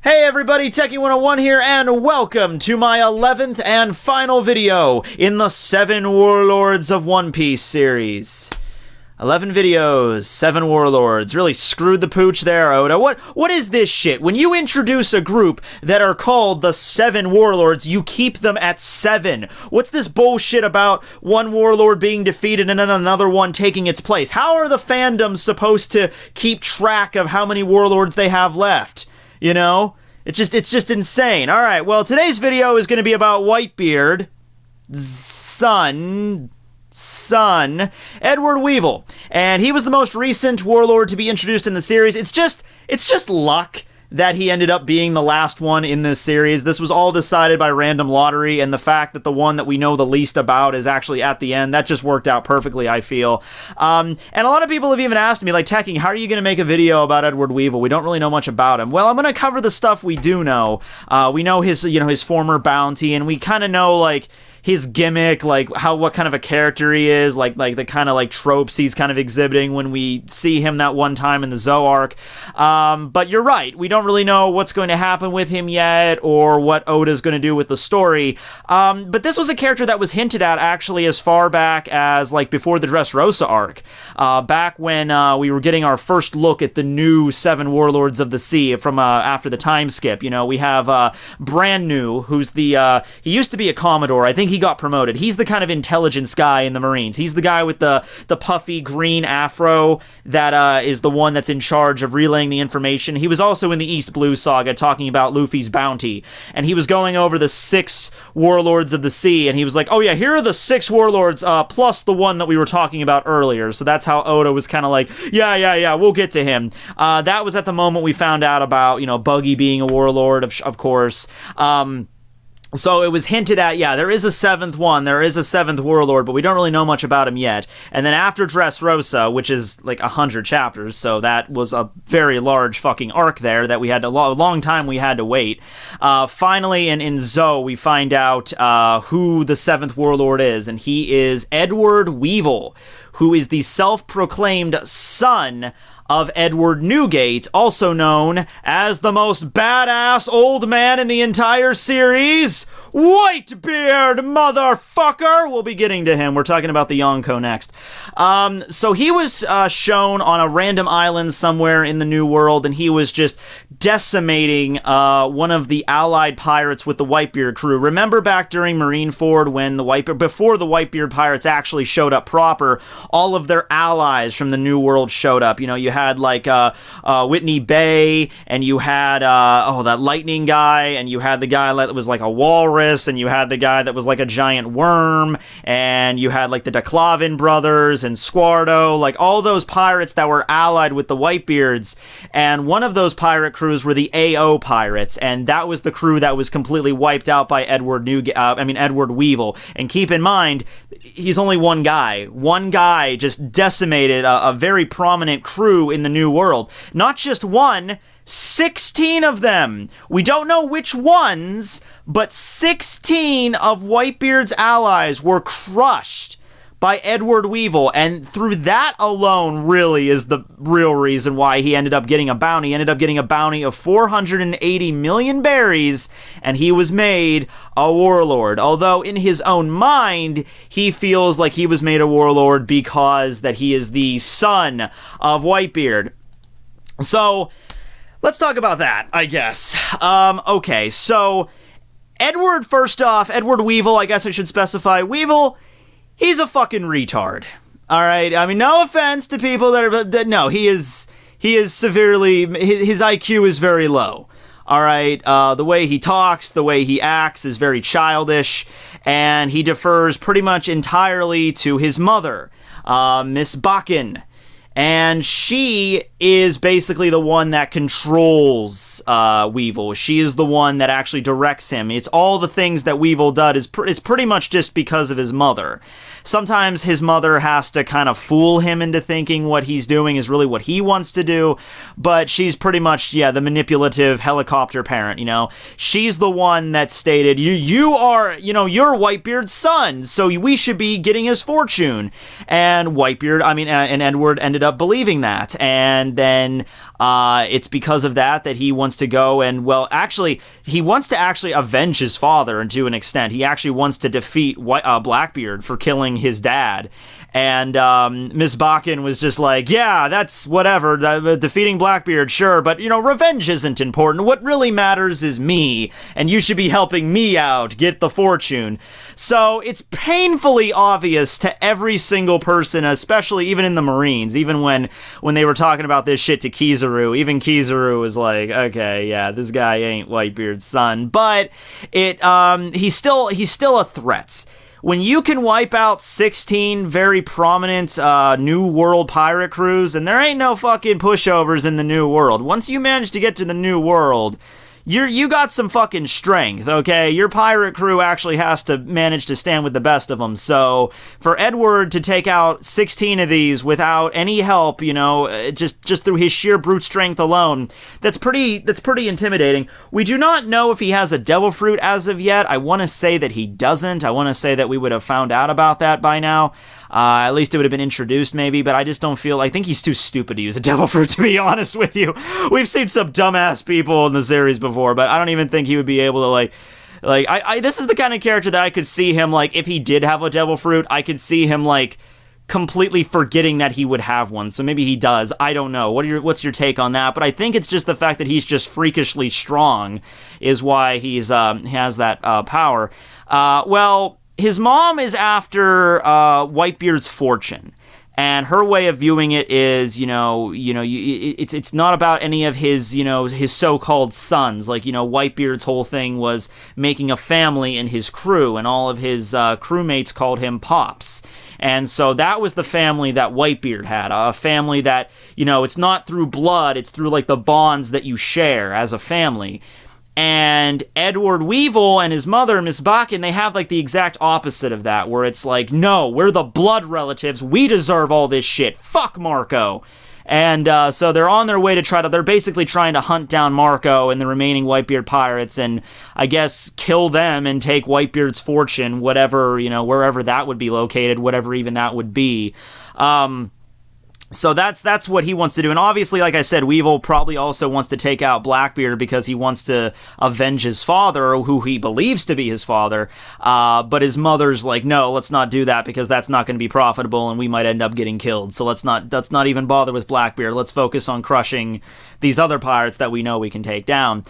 Hey everybody, Tekking101 here, and welcome to my 11th and final video in the 7 Warlords of One Piece series. 11 videos, 7 Warlords. Really screwed the pooch there, Oda. What is this shit? When you introduce a group that are called the 7 Warlords, you keep them at 7. What's this bullshit about one warlord being defeated and then another one taking its place? How are the fandoms supposed to keep track of how many warlords they have left? You know? It's just insane. Alright, well, today's video is going to be about Whitebeard's son, Edward Weevil. And he was the most recent warlord to be introduced in the series. It's just luck that he ended up being the last one in this series. This was all decided by random lottery, and the fact that the one that we know the least about is actually at the end, that just worked out perfectly, I feel. And a lot of people have even asked me, like, Tekking, how are you going to make a video about Edward Weevil? We don't really know much about him. Well, I'm going to cover the stuff we do know. We know his former bounty, and we kind of know, like, his gimmick, like what kind of a character he is, like the kind of like tropes he's kind of exhibiting when we see him that one time in the Zoe arc. But you're right, we don't really know what's going to happen with him yet, or what Oda's going to do with the story. But this was a character that was hinted at actually as far back as like before the Dressrosa arc, back when we were getting our first look at the new 7 Warlords of the Sea from after the time skip. You know, we have Brand New, who's the he used to be a Commodore. I think he got promoted. He's the kind of intelligence guy in the Marines. He's the guy with the puffy green afro that is the one that's in charge of relaying the information. He was also in the East Blue Saga talking about Luffy's bounty, and he was going over the 6 Warlords of the Sea, and he was like, oh yeah, here are the 6 Warlords plus the one that we were talking about earlier. So that's how Oda was kind of like, yeah, we'll get to him. That was at the moment we found out about, you know, Buggy being a warlord, of course. So it was hinted at, yeah, there is a 7th one, there is a 7th warlord, but we don't really know much about him yet. And then after Dressrosa, which is like 100 chapters, so that was a very large fucking arc there that we had a long time we had to wait. Finally, in Zoe, we find out who the 7th warlord is, and he is Edward Weevil, who is the self-proclaimed son of Edward Newgate, also known as the most badass old man in the entire series, Whitebeard, motherfucker! We'll be getting to him. We're talking about the Yonko next. So he was shown on a random island somewhere in the New World, and he was just decimating one of the allied pirates with the Whitebeard crew. Remember back during Marineford when before the Whitebeard pirates actually showed up proper, all of their allies from the New World showed up. You know, you had like Whitney Bay, and you had that lightning guy, and you had the guy that was like a walrus, and you had the guy that was like a giant worm, and you had like the DeClavin brothers and Squardo, like all those pirates that were allied with the Whitebeards. And one of those pirate crews were the AO pirates, and that was the crew that was completely wiped out by Edward Weevil. And keep in mind, he's only one guy. One guy just decimated a very prominent crew in the New World. Not just one, 16 of them. We don't know which ones, but 16 of Whitebeard's allies were crushed by Edward Weevil, and through that alone really is the real reason why he ended up getting a bounty. He ended up getting a bounty of 480 million berries, and he was made a warlord. Although in his own mind, he feels like he was made a warlord because that he is the son of Whitebeard. So let's talk about that, I guess. Okay, so Edward Weevil, I guess I should specify. Weevil, he's a fucking retard. Alright, I mean, no offense to people no, he is severely, his IQ is very low. Alright, the way he talks, the way he acts is very childish, and he defers pretty much entirely to his mother, Miss Bakkin. And she is basically the one that controls Weevil. She is the one that actually directs him. It's all the things that Weevil does is pretty much just because of his mother. Sometimes his mother has to kind of fool him into thinking what he's doing is really what he wants to do, but she's pretty much, yeah, the manipulative helicopter parent, you know? She's the one that stated, you're Whitebeard's son, so we should be getting his fortune. And and Edward ended up believing that, and and then it's because of that he wants to go and, well, actually, he wants to actually avenge his father to an extent. He actually wants to defeat Blackbeard for killing his dad. And Miss Bakkin was just like, yeah, that's whatever, defeating Blackbeard, sure, but, revenge isn't important. What really matters is me, and you should be helping me out, get the fortune. So it's painfully obvious to every single person, especially even in the Marines, even when they were talking about this shit to Kizaru, even Kizaru was like, okay, yeah, this guy ain't Whitebeard's son, but he's still a threat. When you can wipe out 16 very prominent New World pirate crews, and there ain't no fucking pushovers in the New World. Once you manage to get to the New World, you got some fucking strength, okay? Your pirate crew actually has to manage to stand with the best of them. So for Edward to take out 16 of these without any help, just through his sheer brute strength alone, that's pretty intimidating. We do not know if he has a devil fruit as of yet. I want to say that he doesn't. I want to say that we would have found out about that by now. At least it would have been introduced maybe, but I just don't feel... I think he's too stupid to use a devil fruit, to be honest with you. We've seen some dumbass people in the series before, but I don't even think he would be able to, this is the kind of character that I could see him, if he did have a devil fruit, I could see him, completely forgetting that he would have one. So maybe he does. I don't know. What's your take on that? But I think it's just the fact that he's just freakishly strong is why he's has that power. His mom is after Whitebeard's fortune, and her way of viewing it is, it's not about any of his, his so-called sons. Whitebeard's whole thing was making a family in his crew, and all of his crewmates called him Pops. And so that was the family that Whitebeard had, a family that, it's not through blood, it's through, the bonds that you share as a family. And Edward Weevil and his mother, Miss Bakkin, they have the exact opposite of that, where it's no, we're the blood relatives, we deserve all this shit, fuck Marco. And so they're on their way to they're basically trying to hunt down Marco and the remaining Whitebeard pirates and I guess kill them and take Whitebeard's fortune, whatever, wherever that would be located, whatever even that would be. So that's what he wants to do. And obviously, like I said, Weevil probably also wants to take out Blackbeard because he wants to avenge his father, who he believes to be his father. But his mother's like, no, let's not do that because that's not going to be profitable and we might end up getting killed. So let's not even bother with Blackbeard. Let's focus on crushing these other pirates that we know we can take down.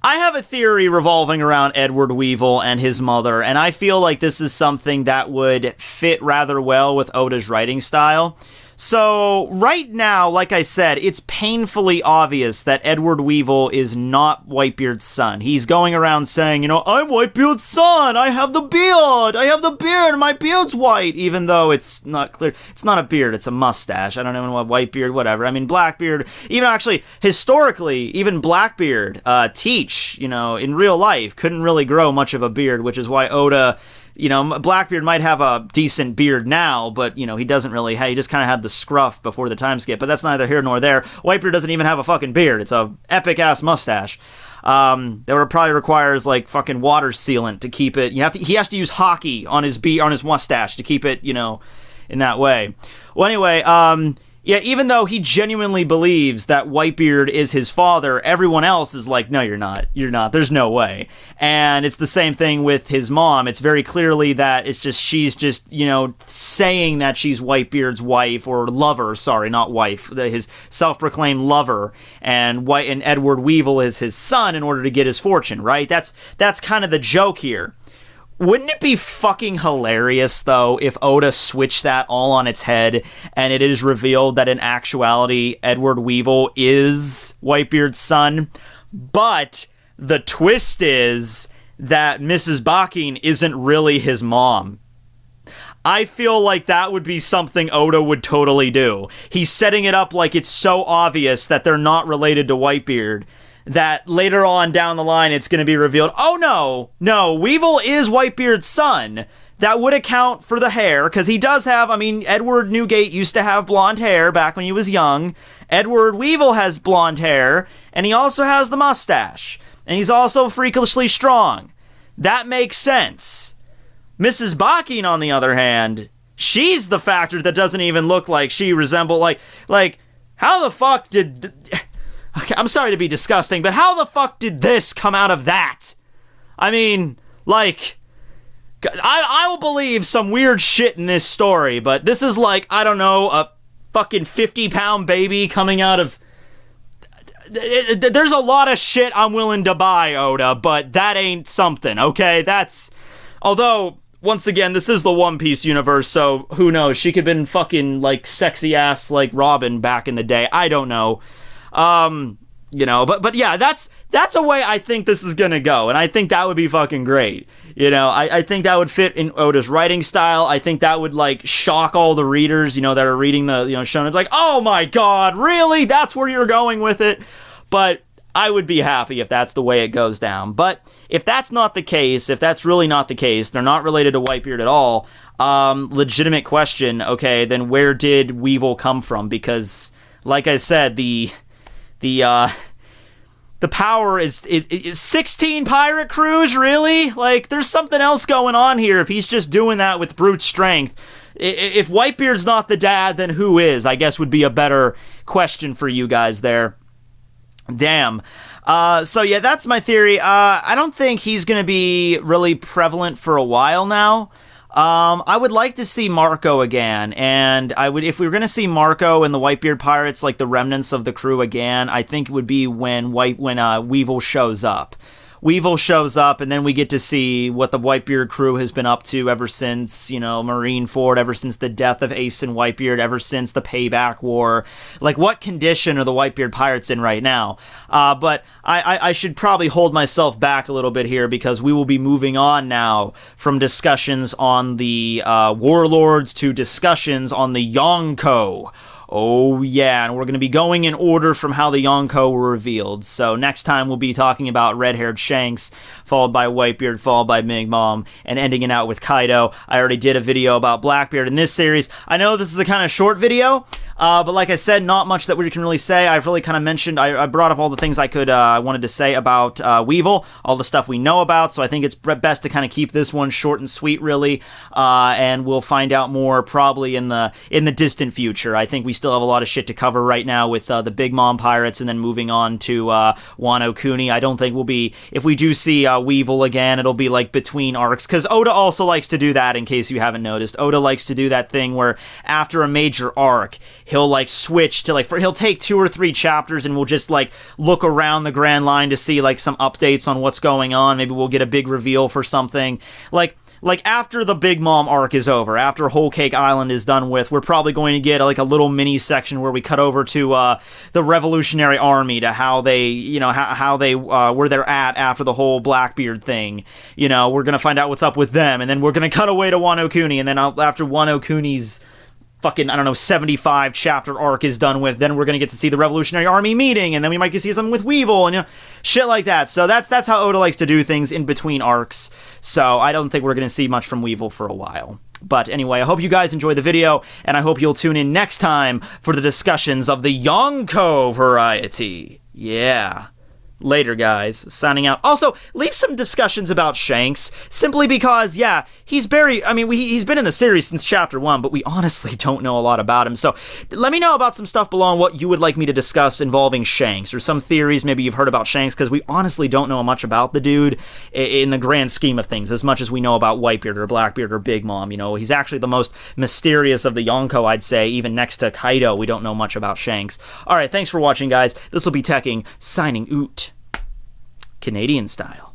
I have a theory revolving around Edward Weevil and his mother, and I feel like this is something that would fit rather well with Oda's writing style. So, right now, like I said, it's painfully obvious that Edward Weevil is not Whitebeard's son. He's going around saying, I'm Whitebeard's son, I have the beard, my beard's white, even though it's not clear. It's not a beard, it's a mustache. I don't know what Whitebeard, whatever. I mean, Blackbeard, even actually, historically, even Blackbeard, Teach, in real life, couldn't really grow much of a beard, which is why Oda... Blackbeard might have a decent beard now, but, he doesn't really he just kind of had the scruff before the time skip, but that's neither here nor there. Whitebeard doesn't even have a fucking beard. It's a epic-ass mustache. That probably requires, fucking water sealant to keep it. He has to use hockey on his mustache to keep it, in that way. Well, anyway, yeah, even though he genuinely believes that Whitebeard is his father, everyone else is like, no, you're not. You're not. There's no way. And it's the same thing with his mom. It's very clearly that she's just, saying that she's Whitebeard's wife or lover. Sorry, not wife. His self-proclaimed lover. And Edward Weevil is his son in order to get his fortune, right? That's kind of the joke here. Wouldn't it be fucking hilarious, though, if Oda switched that all on its head and it is revealed that in actuality Edward Weevil is Whitebeard's son, but the twist is that Mrs. Bakkin isn't really his mom? I feel like that would be something Oda would totally do. He's setting it up like it's so obvious that they're not related to Whitebeard, that later on down the line it's going to be revealed, oh no, Weevil is Whitebeard's son. That would account for the hair, because he does have, Edward Newgate used to have blonde hair back when he was young. Edward Weevil has blonde hair, and he also has the mustache. And he's also freakishly strong. That makes sense. Mrs. Bakkin, on the other hand, she's the factor that doesn't even look like she resembles, how the fuck did... Okay, I'm sorry to be disgusting, but how the fuck did this come out of that? I mean, like, I will believe some weird shit in this story, but this is like, I don't know, a fucking 50-pound baby coming out of... There's a lot of shit I'm willing to buy, Oda, but that ain't something, okay? That's... Although, once again, this is the One Piece universe, so who knows? She could have been fucking, like, sexy-ass, like, Robin back in the day. I don't know. You know, but yeah, that's a way I think this is gonna go, and I think that would be fucking great. You know, I think that would fit in Oda's writing style. I think that would, like, shock all the readers, you know, that are reading the, you know, shonen. It's like, oh my god, really? That's where you're going with it? But I would be happy if that's the way it goes down. But if that's not the case, if that's really not the case, they're not related to Whitebeard at all, legitimate question, okay, then where did Weevil come from? Because, like I said, the power is 16 pirate crews, really? Like, there's something else going on here if he's just doing that with brute strength. If Whitebeard's not the dad, then who is? I guess would be a better question for you guys there. Damn. So yeah, that's my theory. I don't think he's gonna be really prevalent for a while now. I would like to see Marco again, and if we were going to see Marco and the Whitebeard Pirates, like the remnants of the crew again, I think it would be when Weevil shows up. Weevil shows up, and then we get to see what the Whitebeard crew has been up to ever since, you know, Marineford, ever since the death of Ace and Whitebeard, ever since the Payback War. Like, what condition are the Whitebeard Pirates in right now? But I should probably hold myself back a little bit here, because we will be moving on now from discussions on the Warlords to discussions on the Yonko. Oh yeah, and we're going to be going in order from how the Yonko were revealed. So next time we'll be talking about red-haired Shanks, followed by Whitebeard, followed by Big Mom, and ending it out with Kaido. I already did a video about Blackbeard in this series. I know this is a kind of short video, but like I said, not much that we can really say. I've really kind of mentioned, I brought up all the things I wanted to say about Weevil, all the stuff we know about, so I think it's best to kind of keep this one short and sweet, really, and we'll find out more probably in the distant future. I think we still have a lot of shit to cover right now with the Big Mom Pirates, and then moving on to Wano Kuni. I don't think we'll be, if we do see Weevil again, it'll be like between arcs, because Oda also likes to do that, in case you haven't noticed. Oda likes to do that thing where after a major arc, he'll like switch to like, he'll take 2 or 3 chapters and we'll just like look around the Grand Line to see like some updates on what's going on. Maybe we'll get a big reveal for something. Like after the Big Mom arc is over, after Whole Cake Island is done with, we're probably going to get like a little mini section where we cut over to the Revolutionary Army, to how they, you know, how they, where they're at after the whole Blackbeard thing. You know, we're going to find out what's up with them, and then we're going to cut away to Wano Kuni, and then after Wano Kuni's fucking, I don't know, 75 chapter arc is done with, then we're gonna get to see the Revolutionary Army meeting, and then we might get to see something with Weevil, and, you know, shit like that. So that's how Oda likes to do things in between arcs. So I don't think we're gonna see much from Weevil for a while. But anyway, I hope you guys enjoyed the video, and I hope you'll tune in next time for the discussions of the Yonko variety. Yeah. Later, guys. Signing out. Also, leave some discussions about Shanks, simply because, yeah, he's he's been in the series since chapter 1, but we honestly don't know a lot about him. So let me know about some stuff below on what you would like me to discuss involving Shanks, or some theories maybe you've heard about Shanks, because we honestly don't know much about the dude in the grand scheme of things, as much as we know about Whitebeard or Blackbeard or Big Mom. You know, he's actually the most mysterious of the Yonko, I'd say. Even next to Kaido, we don't know much about Shanks. Alright, thanks for watching, guys. This will be Tekking, signing out. Canadian style.